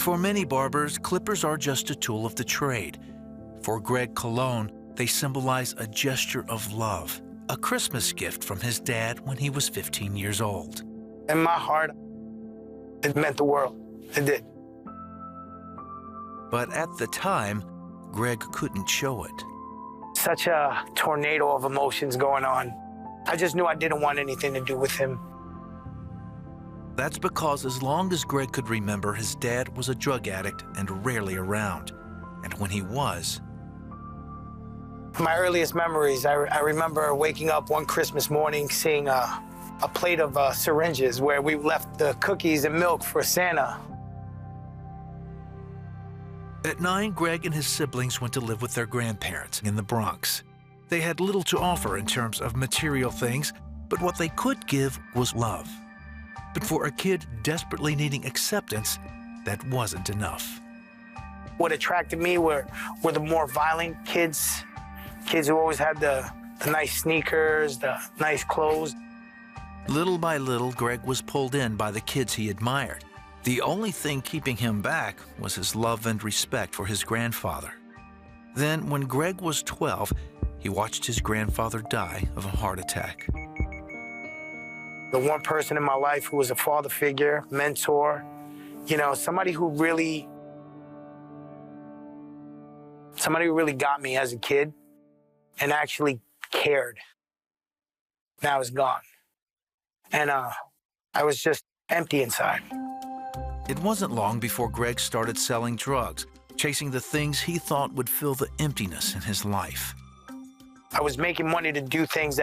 For many barbers, clippers are just a tool of the trade. For Greg Colon, they symbolize a gesture of love, a Christmas gift from his dad when he was 15 years old. In my heart, it meant the world. It did. But at the time, Greg couldn't show it. Such a tornado of emotions going on. I just knew I didn't want anything to do with him. That's because as long as Greg could remember, his dad was a drug addict and rarely around. And when he was... My earliest memories, I remember waking up one Christmas morning seeing a plate of syringes where we left the cookies and milk for Santa. At 9, Greg and his siblings went to live with their grandparents in the Bronx. They had little to offer in terms of material things, but what they could give was love. But for a kid desperately needing acceptance, that wasn't enough. What attracted me were the more violent kids who always had the nice sneakers, the nice clothes. Little by little, Greg was pulled in by the kids he admired. The only thing keeping him back was his love and respect for his grandfather. Then, when Greg was 12, he watched his grandfather die of a heart attack. The one person in my life who was a father figure, mentor, you know, somebody who really got me as a kid and actually cared, now is gone. And I was just empty inside. It wasn't long before Greg started selling drugs, chasing the things he thought would fill the emptiness in his life. I was making money to do things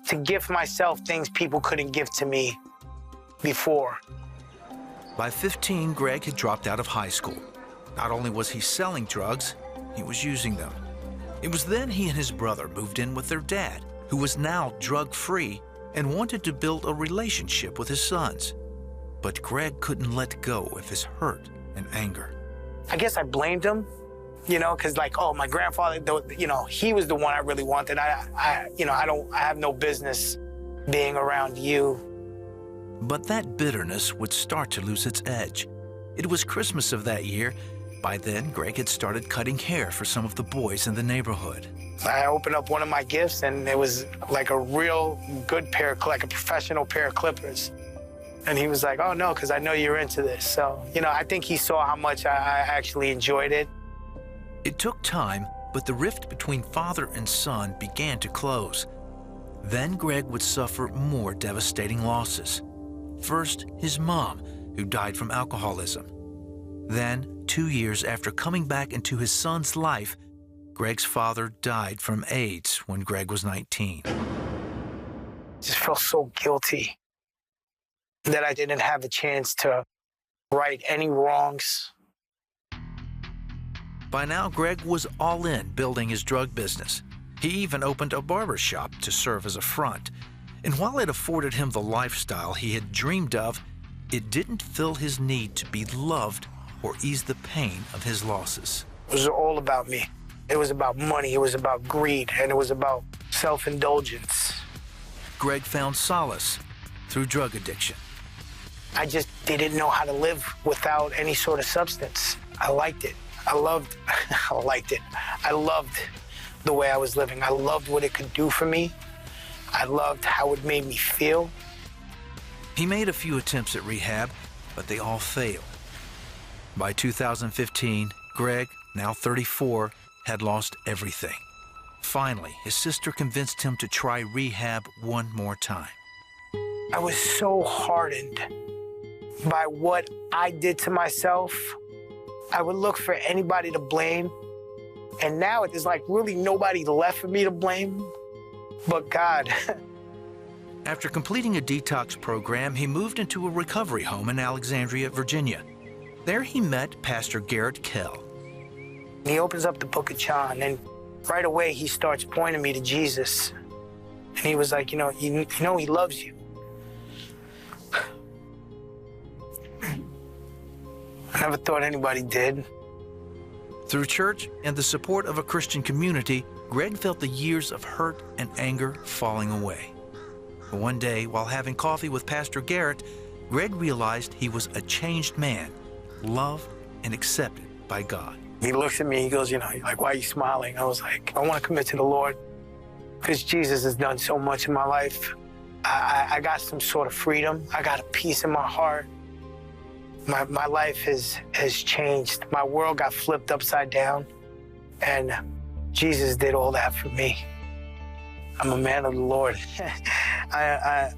to give myself things people couldn't give to me before. By 15, Greg had dropped out of high school. Not only was he selling drugs, he was using them. It was then he and his brother moved in with their dad, who was now drug-free and wanted to build a relationship with his sons. But Greg couldn't let go of his hurt and anger. I guess I blamed him, you know, because like, oh, my grandfather, you know, he was the one I really wanted. I have no business being around you. But that bitterness would start to lose its edge. It was Christmas of that year. By then, Greg had started cutting hair for some of the boys in the neighborhood. I opened up one of my gifts, and it was like a real good pair, like a professional pair of clippers. And he was like, oh, no, because I know you're into this. So, you know, I think he saw how much I actually enjoyed it. It took time, but the rift between father and son began to close. Then Greg would suffer more devastating losses. First, his mom, who died from alcoholism. Then, 2 years after coming back into his son's life, Greg's father died from AIDS when Greg was 19. I just felt so guilty that I didn't have a chance to right any wrongs. By now, Greg was all in building his drug business. He even opened a barber shop to serve as a front. And while it afforded him the lifestyle he had dreamed of, it didn't fill his need to be loved or ease the pain of his losses. It was all about me. It was about money, it was about greed, and it was about self-indulgence. Greg found solace through drug addiction. I just didn't know how to live without any sort of substance. I liked it. I loved the way I was living. I loved what it could do for me. I loved how it made me feel. He made a few attempts at rehab, but they all failed. By 2015, Greg, now 34, had lost everything. Finally, his sister convinced him to try rehab one more time. I was so hardened by what I did to myself. I would look for anybody to blame. And now there's like really nobody left for me to blame but God. After completing a detox program, he moved into a recovery home in Alexandria, Virginia. There he met Pastor Garrett Kell. He opens up the book of John, and right away he starts pointing me to Jesus. And he was like, you know he loves you. I never thought anybody did. Through church and the support of a Christian community, Greg felt the years of hurt and anger falling away. One day, while having coffee with Pastor Garrett, Greg realized he was a changed man, loved and accepted by God. He looks at me, he goes, like, why are you smiling? I was like, I want to commit to the Lord because Jesus has done so much in my life. I got some sort of freedom. I got a peace in my heart. My life has changed. My world got flipped upside down, and Jesus did all that for me. I'm a man of the Lord. I'm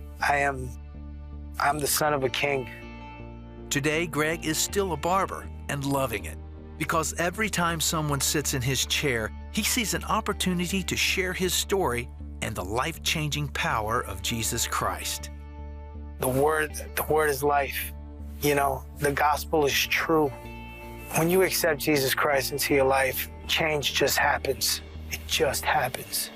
the son of a king. Today, Greg is still a barber and loving it, because every time someone sits in his chair, he sees an opportunity to share his story and the life-changing power of Jesus Christ. The word is life. The gospel is true. When you accept Jesus Christ into your life, change just happens. It just happens.